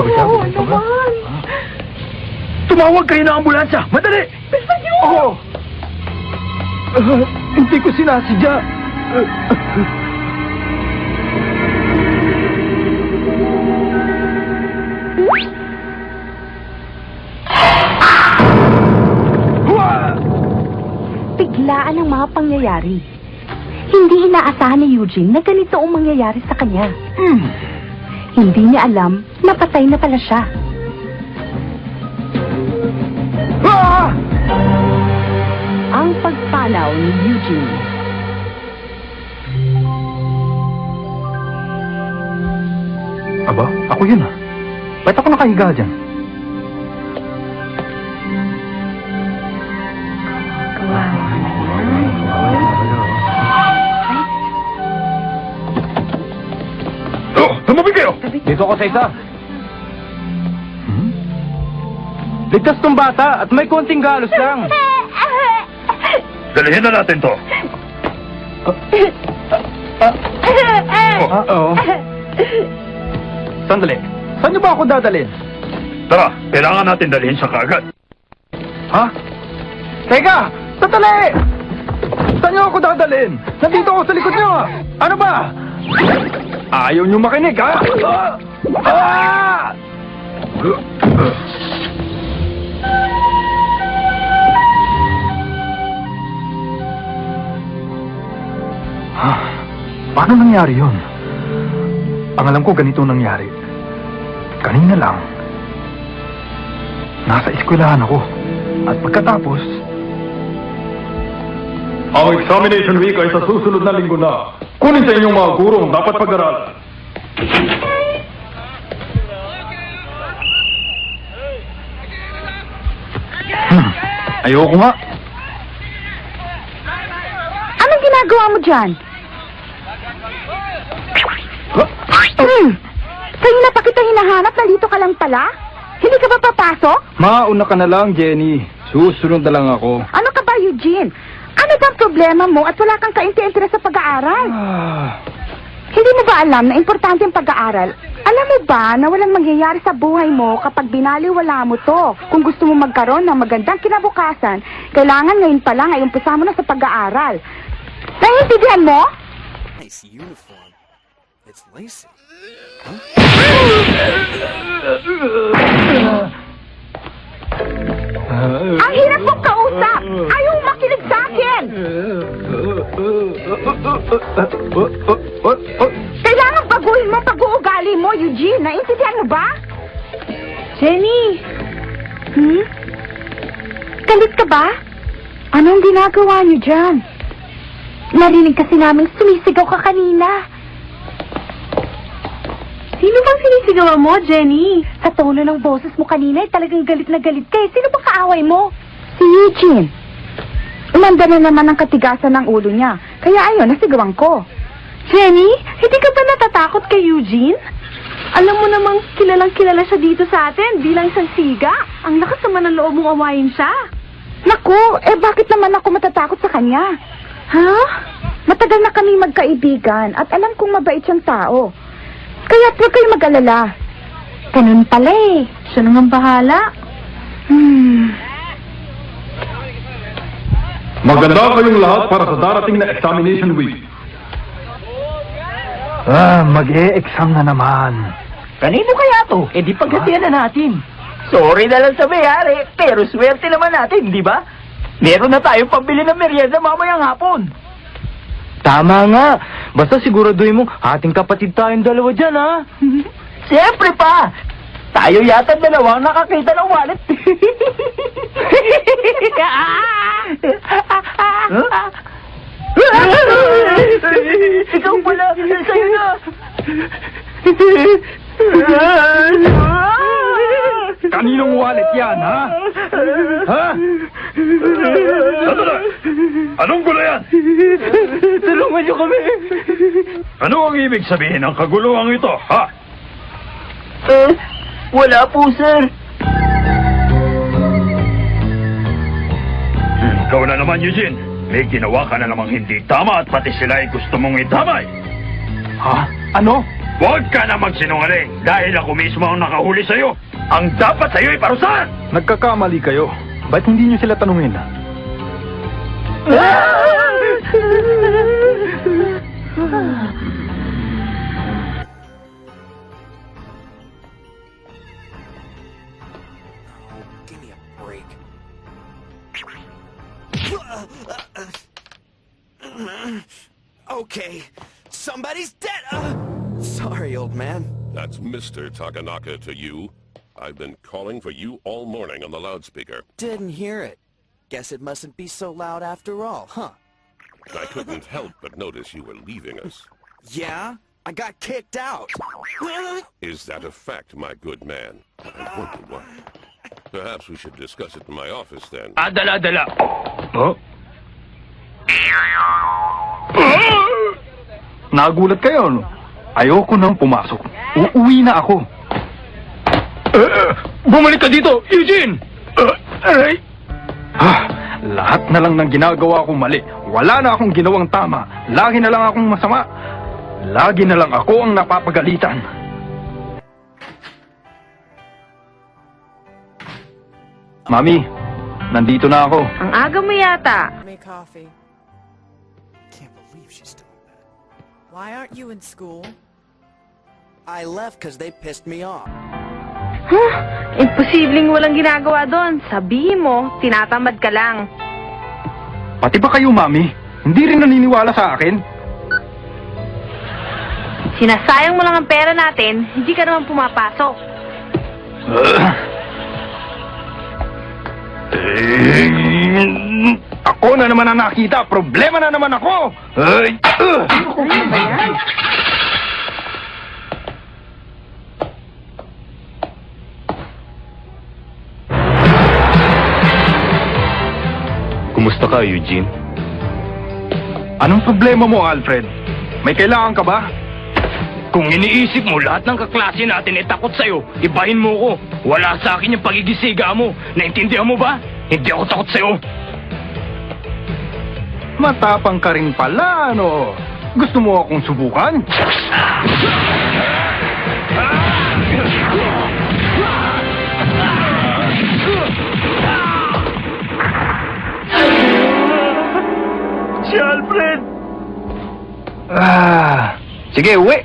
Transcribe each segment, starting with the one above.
ba siya? Oo, naman. Tumawag kayo ng ambulansya! Madali! Bilisan niyo! Oo! Hindi ko sinasadya. Biglaan ang mga pangyayari. Hindi inaasahan ni Eugene na ganito ang mangyayari sa kanya. Hindi niya alam na patay na pala siya. Ang pagpanaw ni Eugene. Aba, ako yun ah. Ba't ako nakahiga dyan? Tumabig kayo! Dito ako sa isa. Ligtas tong bata at may konting galos lang. Dalihin na natin to. Oo. Sandali. Saan niyo ba ako dadalhin? Tara, kailangan natin dalhin siya kaagad. Ha? Teka! Sandali! Saan niyo ako dadalhin? Nandito ako sa likod niyo! Ano ba? Ayaw niyo makinig, ha? Paano nangyari yun? Ang alam ko ganito nangyari. Kanina lang. Nasa eskwelahan ako. At pagkatapos... Ang examination week ay sa susunod na linggo na. Kunin sa inyong mga gurong dapat pag-aralan. Ayoko nga. Anong ginagawa mo dyan? Sa'yo na pa kita hinahanap, nandito ka lang pala? Hindi ka ba papasok? Mauna ka na lang, Jenny. Susunod na lang ako. Ano ka ba, Eugene? Ano bang problema mo at wala kang kainti-interes sa pag-aaral? Hindi mo ba alam na importante ang pag-aaral? Alam mo ba na walang mangyayari sa buhay mo kapag binaliwala mo to? Kung gusto mo magkaroon ng magandang kinabukasan, kailangan ngayon pa lang ay umpisa mo na sa pag-aaral. Naiintindihan mo? Nice uniform. It's lacy. Ang hirap mong kausap! Ayaw makinig sa akin! Kailangan baguhin mo ang pag-uugali mo, Eugene. Naintindihan mo ba? Jenny! Galit ka ba? Anong ginagawa niyo dyan? Narinig kasi namin sumisigaw ka kanina. Sino bang sinisigawan mo, Jenny? Sa tono ng boses mo kanina, talagang galit na galit ka eh. Sino bang kaaway mo? Si Eugene. Umanda na naman ang katigasan ng ulo niya. Kaya ayun, nasigawan ko. Jenny, hindi ka ba natatakot kay Eugene? Alam mo namang kilalang-kilala siya dito sa atin bilang isang siga. Ang lakas naman ng loob mong awayin siya. Naku, bakit naman ako matatakot sa kanya? Ha? Matagal na kami magkaibigan at alam kong mabait siyang tao. Kaya huwag kayo mag-alala. Ganun pala eh. Siya nang bahala. Maganda kayong lahat para sa darating na examination week. Mag-e-exam na naman. Kanino kaya to? Di paghatian na natin. Sorry na lang sa may-ari, pero swerte naman natin, di ba? Meron na tayong pambili ng merienda mamayang hapon. Tama nga. Basta siguraduhin mo, ating kapatid tayong dalawa dyan, ha? Siyempre pa! Tayo yata dalawang nakakita ng wallet. Ikaw pala, sa'yo na. Kaninong wallet yan, ha? Ha? Sandali! Anong gulo yan? Tulungan niyo kami. Ano ang ibig sabihin ng kaguluhang ito, ha? Wala po, sir. Ikaw na naman, Eugene. May ginawa ka na namang hindi tama at pati sila ay gusto mong idamay. Ha? Ano? Huwag ka na magsinungaling dahil ako mismo ang nakahuli sa'yo. Ang dapat sa'yo ay parusahan! Nagkakamali kayo. Ba't hindi niyo sila tanungin? Give me a break. Okay, somebody's dead. Sorry, old man. That's Mr. Takanaka to you. I've been calling for you all morning on the loudspeaker. Didn't hear it. Guess it mustn't be so loud after all, huh? I couldn't help but notice you were leaving us. Yeah, I got kicked out. Is that a fact, my good man? I wonder why. Perhaps we should discuss it in my office then. Dala. Oh? Nagulat kayo, no? Ayoko nang pumasok. Uuwi na ako. Bumalik ka dito, Eugene! Lahat na lang ng ginagawa ko mali. Wala na akong ginawang tama. Lagi na lang akong masama. Lagi na lang ako ang napapagalitan. Mami, nandito na ako. Ang aga mo yata. Me coffee. Can't believe she's doing that. Why aren't you in school? I left because they pissed me off. Huh? Imposibleng walang ginagawa doon. Sabihin mo, tinatamad ka lang. Pati ba kayo, Mami? Hindi rin naniniwala sa akin? Sinasayang mo lang ang pera natin, hindi ka naman pumapasok. Ako na naman ang nakita. Problema na naman ako. Ano ba yan? Kumusta ka, Eugene? Anong problema mo, Alfred? May kailangan ka ba? Kung iniisip mo lahat ng kaklase natin ay takot sa'yo, ibahin mo ko. Wala sa akin yung pagigisiga mo. Naintindihan mo ba? Hindi ako takot sa'yo. Matapang ka rin pala, ano? Gusto mo akong subukan? Si Alfred! Sige, uwi!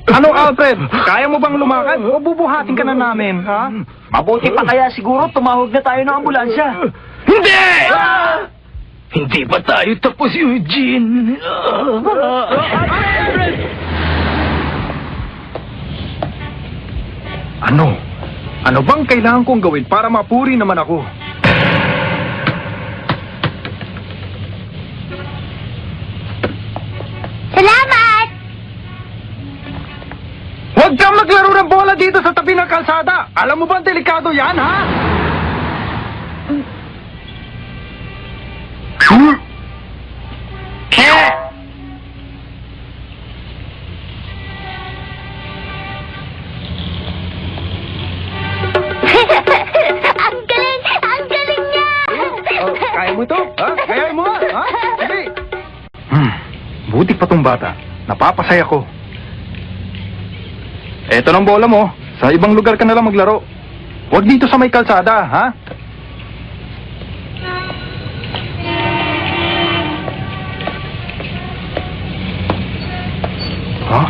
Ano, Alfred? Kaya mo bang lumakad? O bubuhatin ka na namin, ha? Mabuti pa kaya siguro tumawag na tayo ng ambulansya. Hindi! Hindi pa tayo tapos, Eugene. Ano? Ano bang kailangan kong gawin para mapuri naman ako? Salamat! Huwag kang maglaro ng bola dito sa tabi ng kalsada! Alam mo ba delikado yan, ha? Ang galing! Ang galing niya! Kaya mo ito? Ha? Kaya mo nga? Ha? Sige! Buti pa tong bata. Napapasaya ko. Eto ng bola mo. Sa ibang lugar ka na lang maglaro. Huwag dito sa may kalsada, ha? Ha?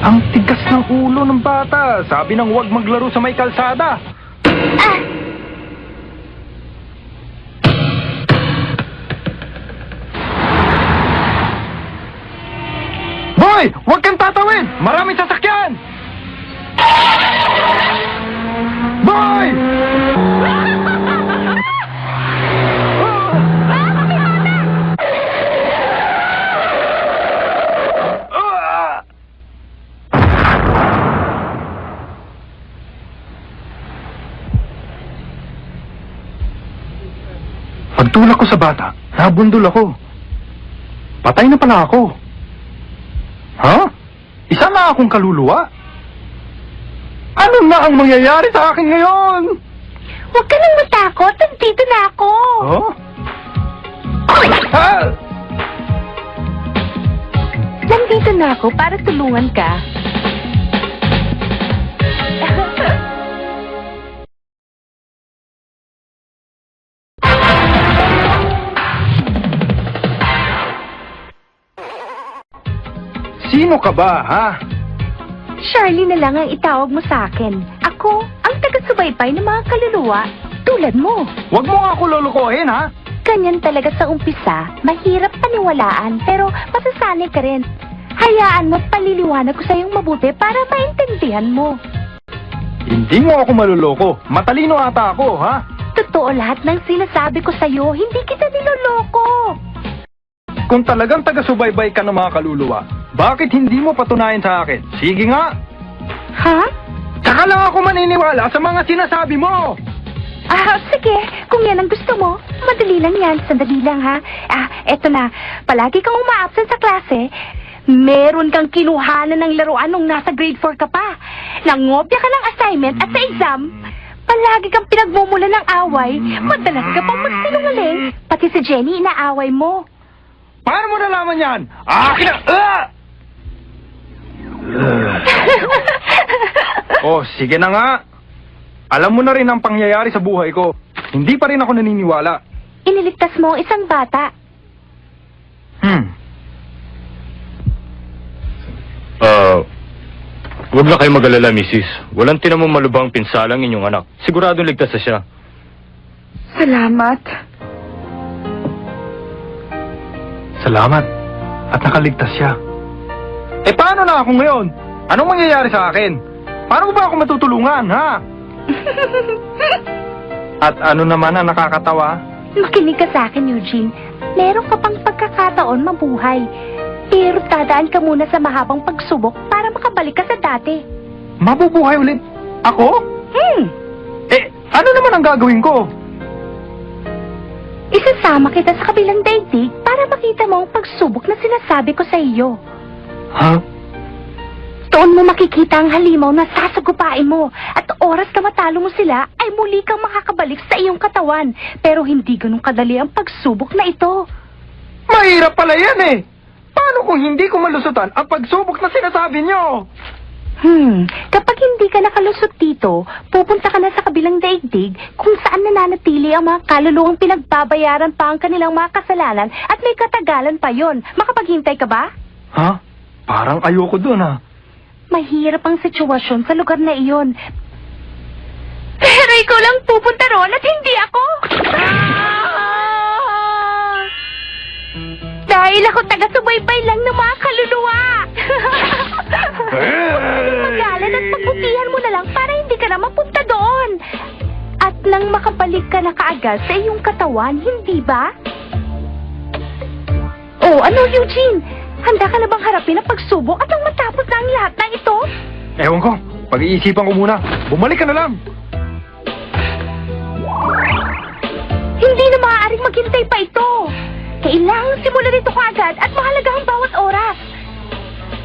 Ang tigas ng ulo ng bata. Sabi nang huwag maglaro sa may kalsada. Boy! Huwag kang tatawid! Maraming sasakyan! Boy! Pagtulak ko sa bata, nabundol ako. Patay na pala ako. Ha? Isa na akong kaluluwa? Ano na ang mangyayari sa akin ngayon? Huwag ka nang matakot. Nandito na ako. Oh? Ah! Nandito na ako para tulungan ka. Sino ka ba, ha? Charlie na lang ang itawag mo sa akin. Ako, ang taga-subaybay ng mga kaluluwa, tulad mo. Huwag mo nga ako lulukohin, ha? Ganyan talaga sa umpisa, mahirap paniwalaan, pero masasanay ka rin. Hayaan mo, paliliwanag ko sa'yong mabuti para maintindihan mo. Hindi mo ako maluloko. Matalino ata ako, ha? Totoo lahat ng sinasabi ko sa'yo, hindi kita niloloko. Kung talagang taga-subaybay ka ng mga kaluluwa, bakit hindi mo patunayan sa akin? Sige nga. Ha? Saka lang ako maniniwala sa mga sinasabi mo. Sige, kung yan ang gusto mo, madali lang yan, sandali lang ha. Eto na, palagi kang uma-absent sa klase, meron kang kinuhanan ng laruan nung nasa grade 4 ka pa. Nangopya ka ng assignment at sa exam, palagi kang pinagmumula ng away, madalas ka pang magsinungaling, pati si Jenny inaaway mo. Paano mo nalaman yan? Akin na! Oh, sige na nga. Alam mo na rin ang pangyayari sa buhay ko. Hindi pa rin ako naniniwala. Iniligtas mo ang isang bata. Huwag na kayo mag-alala, Mrs. Walang tinamong malubhang pinsalang inyong anak. Siguradong ligtas na siya. Salamat. Salamat. At nakaligtas siya. Eh, paano na ako ngayon? Anong mangyayari sa akin? Paano ba ako matutulungan, ha? At ano naman ang nakakatawa? Makinig ka sa akin, Eugene. Meron ka pang pagkakataon mabuhay. Pero dadaan ka muna sa mahabang pagsubok para makabalik ka sa dati. Mabubuhay ulit? Ako? Eh, ano naman ang gagawin ko? Isasama kita sa kabilang daigdig para makita mo ang pagsubok na sinasabi ko sa iyo. Ha? Doon mo makikita ang halimaw na sasagupain mo at oras na matalo mo sila ay muli kang makakabalik sa iyong katawan. Pero hindi ganun kadali ang pagsubok na ito. Mahirap pala yan eh! Paano kung hindi ko malusutan ang pagsubok na sinasabi niyo? Kapag hindi ka nakalusot dito, pupunta ka na sa kabilang daigdig kung saan nananatili ang mga kaluluwang pinagbabayaran pa ang kanilang mga kasalanan at may katagalan pa yon. Makapaghintay ka ba? Ha? Parang ayoko dun, ha? Mahirap ang sitwasyon sa lugar na iyon. Pero ikaw lang pupunta roon at hindi ako. Dahil ako taga-subaybay lang ng mga kaluluwa. Magalan at pagbutihan mo na lang para hindi ka na mapunta doon. At nang makabalik ka na kaagad sa iyong katawan, hindi ba? Oh, ano, Eugene? Handa ka na bang harapin ang pagsubok at ang matapos na ang lahat ng ito? Ewan ko. Pag-iisipan ko muna. Bumalik ka na lang. Hindi na maaaring maghintay pa ito. Kailangan simulan ito kaagad at mahalaga ang bawat oras.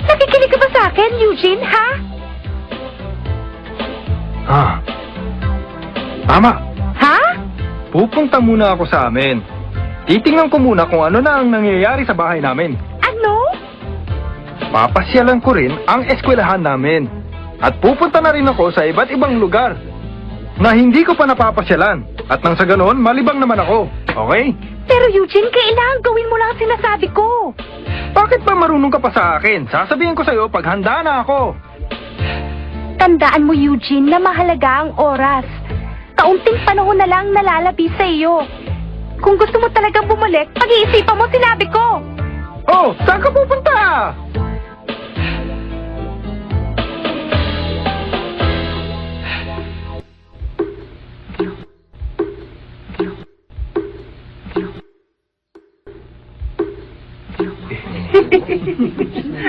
Nakikinig ka ba sa akin, Eugene, ha? Tama. Ha? Pupunta muna ako sa amin. Titingnan ko muna kung ano na ang nangyayari sa bahay namin. Ano? Papasyalan ko rin ang eskwelahan namin. At pupunta na rin ako sa iba't ibang lugar na hindi ko pa napapasyalan. At nang sa ganon, malibang naman ako. Okay? Pero Eugene, kailangan gawin mo lang ang sinasabi ko. Bakit ba marunong ka pa sa akin? Sasabihin ko sa'yo pag handa na ako. Tandaan mo, Eugene, na mahalaga ang oras. Kaunting panahon na lang nalalabi sa iyo. Kung gusto mo talagang bumalik, pag-iisipan mo sinabi ko. Oh, saan ka pupunta?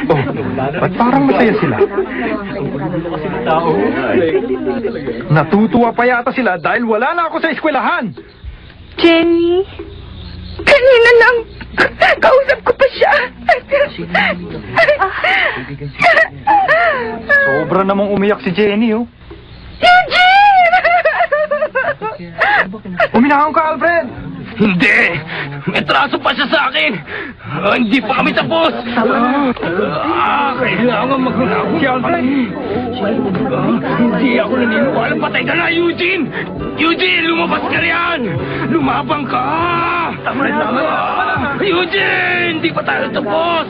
Oh, ba't parang masaya sila? Natutuwa pa yata sila dahil wala na ako sa eskwelahan. Jenny, kanina lang, kausap ko pa siya. Sobra namang umiyak si Jenny, oh. Eugene! Uminahon ka, Alfred! Hindi! May traso pa siya sa akin! Hindi pa kami tapos! Kailangan maglaro si Alfred! Hindi ako naniniwala. Patay ka na, Eugene! Eugene, lumabas ka riyan! Lumabang ka! Tama na! Eugene! Hindi pa tayo tapos!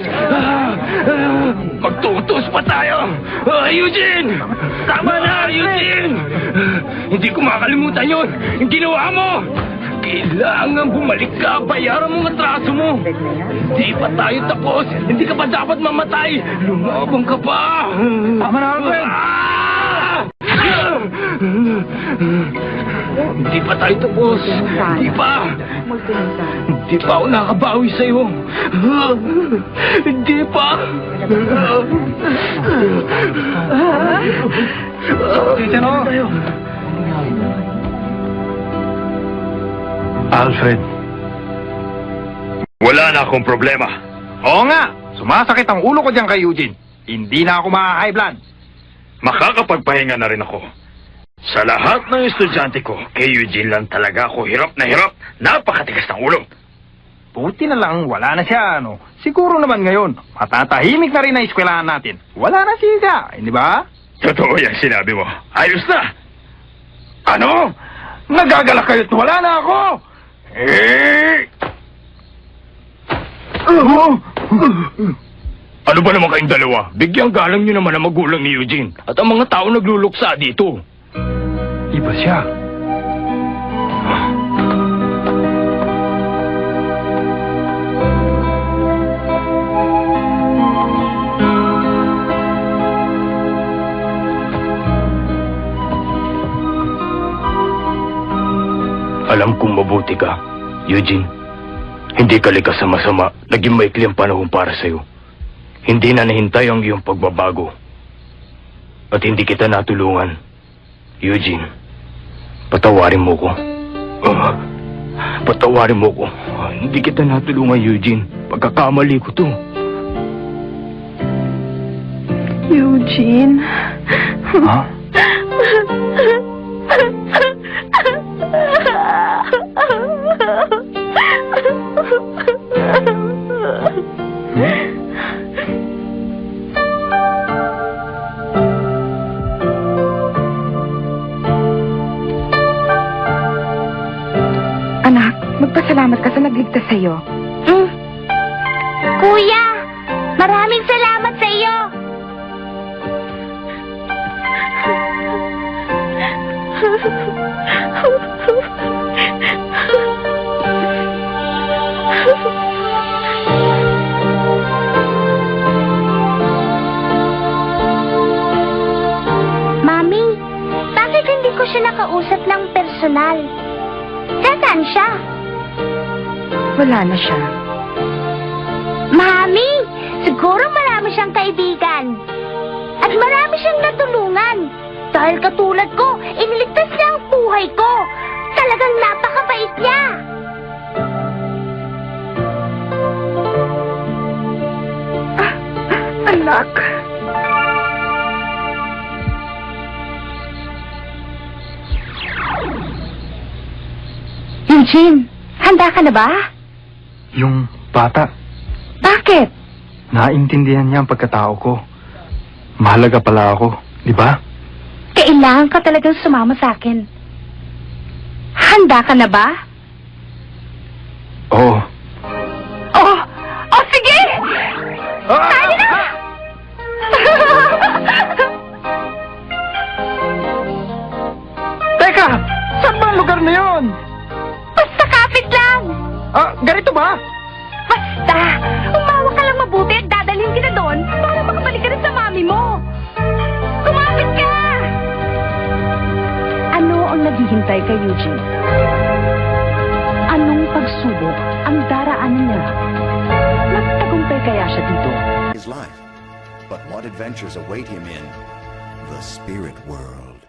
Magtutos pa tayo! Eugene! Tama na, Eugene! Hindi ko makalimutan yun! Yung ginawa mo! Kailangan bumalik ka, bayaran mo ang atraso mo. Hindi pa tayo tapos. Hindi ka pa dapat mamatay. Lumabang ka pa. Tama na, Alfred! Hindi pa tayo tapos. Hindi pa. Hindi pa ako nakabawi sa'yo. Hindi pa. Titino! Alfred. Wala na akong problema. Oo nga! Sumasakit ang ulo ko dyan kay Eugene. Hindi na ako ma-high blood. Makakapagpahinga na rin ako. Sa lahat ng estudyante ko, kay Eugene lang talaga ako hirap na hirap. Napakatigas ng ulo. Buti na lang wala na siya, ano. Siguro naman ngayon, matatahimik na rin ang eskwelahan natin. Wala na siya, hindi ba? Totoo yung sinabi mo. Ayos na. Ano? Nagagalak kayo't wala na ako! Ano ba naman kayong dalawa? Bigyang galang nyo naman ang magulang ni Eugene at ang mga tao nagluluksa dito. Iba siya. Alam kong mabuti ka, Eugene. Hindi ka likas sa masama. Naging maikli ang panahon para sa'yo. Hindi na nahintay ang iyong pagbabago. At hindi kita natulungan. Eugene, patawarin mo ko. Patawarin mo ko. Hindi kita natulungan, Eugene. Pagkakamali ko to. Eugene. Ha? Anak, magpasalamat ka sa nagligtas sa'yo. Kuya, maraming salamat sa iyo. Mami, bakit hindi ko siya nakausap ng personal? Nasaan siya? Wala na siya. Mami, siguro marami siyang kaibigan. At marami siyang natulungan. Dahil katulad ko, iniligtas niya ang buhay ko. Talagang napakabait niya. Anak. Eugene, handa ka na ba? Yung bata, Bakit? naintindihan niya ang pagkatao ko. Mahalaga pala ako, di ba? Kailangan ka talagang sumama sa akin. Handa ka na ba? Oo. Oh! Oh, sige! Tayo na! Teka! Saan ba ang lugar na yun? Basta kapit lang! Ganito ba? Basta! Umawa ka lang mabuti at dadalhin kita doon para makabalik ka rin sa mami mo. Kumapit ka! Ano ang naghihintay kay Eugene? Anong pagsubok ang daraanan niya? Magtagumpay kaya siya dito? His life, but what adventures await him in the spirit world.